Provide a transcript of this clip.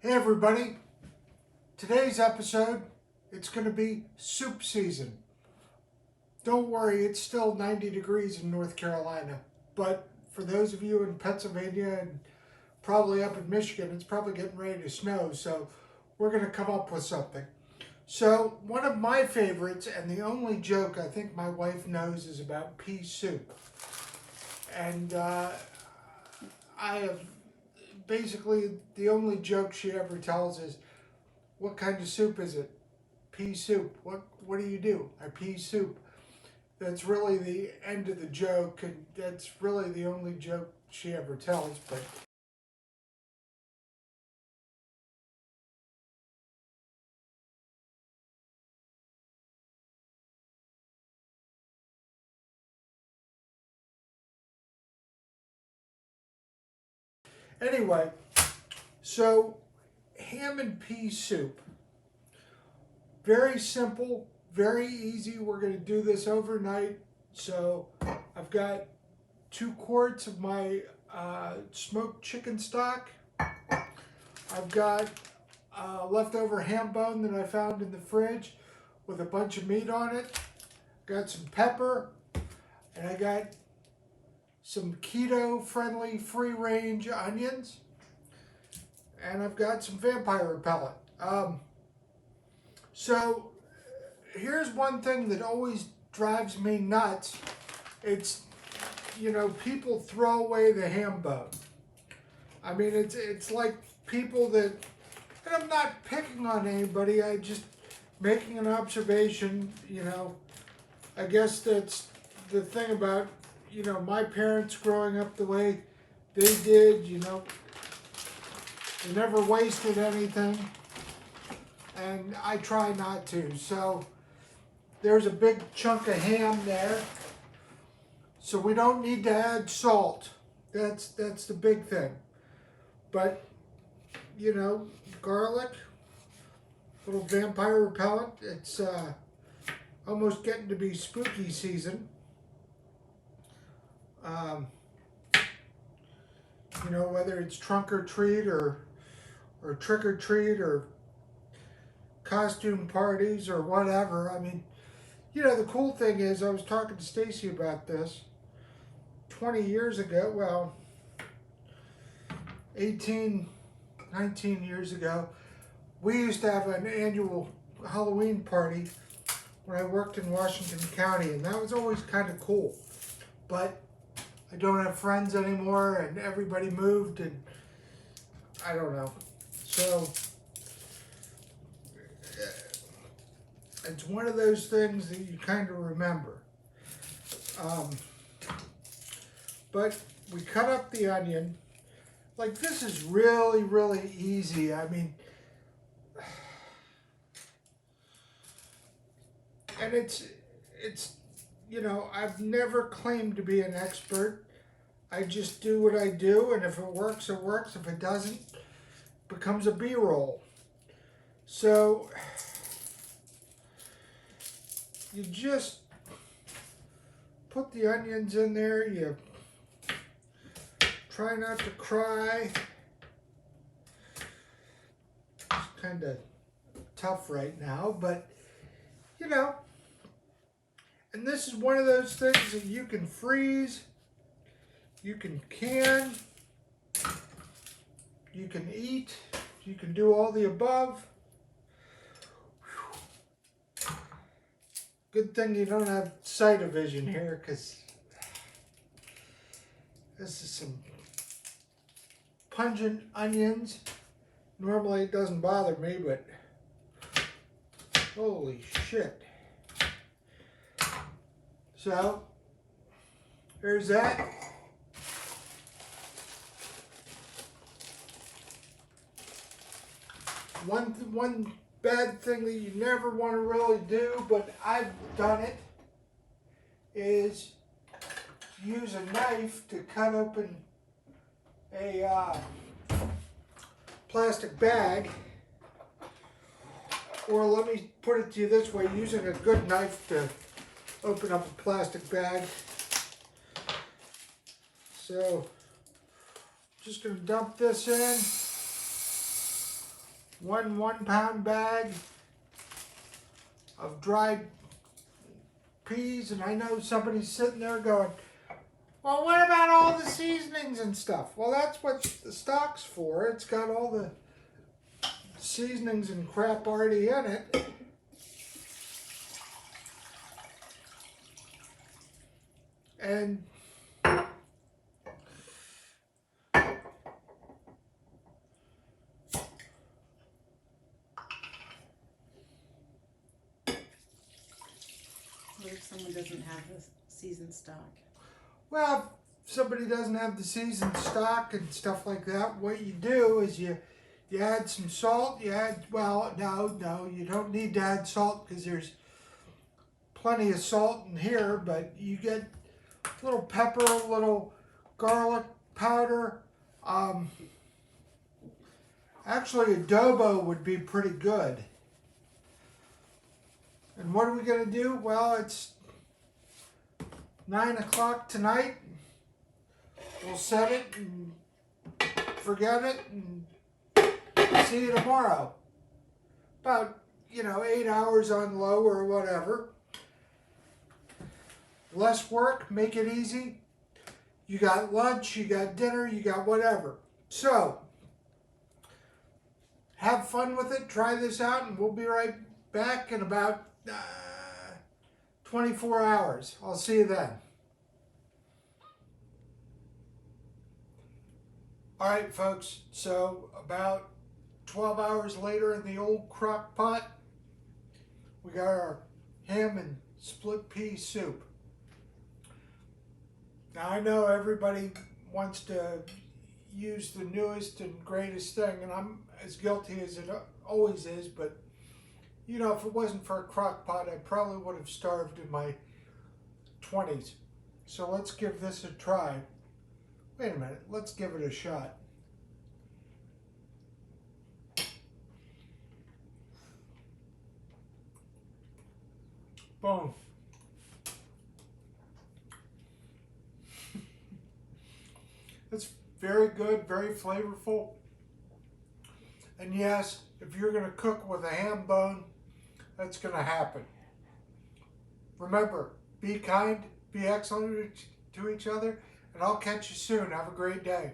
Hey everybody, today's episode, it's going to be soup season. Don't worry, it's still 90 degrees in North Carolina, but for those of you in Pennsylvania and probably up in Michigan, it's probably getting ready to snow, so we're going to come up with something. So one of my favorites, and the only joke I think my wife knows, is about pea soup. And I have basically the only joke she ever tells is, what kind of soup is it? Pea soup. What do you do? I pea soup. That's really the end of the joke, and that's really the only joke she ever tells. But anyway, so ham and pea soup. Very simple, very easy. We're going to do this overnight. So I've got 2 quarts of my smoked chicken stock. I've got leftover Hambone that I found in the fridge with a bunch of meat on it. Got some pepper, and I got some keto-friendly free-range onions, and I've got some vampire repellent. So here's one thing that always drives me nuts. It's, people throw away the ham bone. I mean, it's like people that, and I'm not picking on anybody, I just making an observation, I guess that's the thing about, my parents growing up the way they did, they never wasted anything. And I try not to. So there's a big chunk of ham there. So we don't need to add salt. That's the big thing. But, garlic, little vampire repellent. It's almost getting to be spooky season. Whether it's trunk or treat or trick or treat or costume parties or whatever. I mean, the cool thing is, I was talking to Stacy about this 20 years ago, well, 18, 19 years ago. We used to have an annual Halloween party when I worked in Washington County, and that was always kind of cool. But I don't have friends anymore, and everybody moved, and I don't know. So it's one of those things that you kind of remember. But we cut up the onion. Like, this is really, really easy. I mean, and it's I've never claimed to be an expert. I just do what I do, and if it works, it works. If it doesn't, it becomes a B-roll. So you just put the onions in there. You try not to cry. It's kind of tough right now, but and this is one of those things that you can freeze, you can can, you can eat, you can do all the above. Good thing you don't have sight of vision here, because this is some pungent onions. Normally it doesn't bother me, but holy shit. So there's that. One bad thing that you never want to really do, but I've done it, is use a knife to cut open a plastic bag. Or let me put it to you this way, using a good knife to open up a plastic bag. So, just going to dump this in. one-pound bag of dried peas, and I know somebody's sitting there going, well, what about all the seasonings and stuff? Well, that's what the stock's for. It's got all the seasonings and crap already in it. And what if someone doesn't have the seasoned stock? well, if somebody doesn't have the seasoned stock and stuff like that, what you do is you add some salt. You add, well, no, you don't need to add salt because there's plenty of salt in here, but you get a little pepper, a little garlic powder. Actually, adobo would be pretty good. And what are we going to do? Well, it's 9 o'clock tonight. We'll set it and forget it and see you tomorrow. About, 8 hours on low or whatever. Less work, make it easy. You got lunch, you got dinner, you got whatever. So, have fun with it, try this out, and we'll be right back in about 24 hours. I'll see you then. All right, folks, so about 12 hours later in the old crock pot, we got our ham and split pea soup. Now, I know everybody wants to use the newest and greatest thing, and I'm as guilty as it always is, but if it wasn't for a crock pot, I probably would have starved in my 20s. So let's give this a try. Wait a minute, let's give it a shot. Boom. It's very good, very flavorful. And yes, if you're going to cook with a ham bone, that's going to happen. Remember, be kind, be excellent to each other, and I'll catch you soon. Have a great day.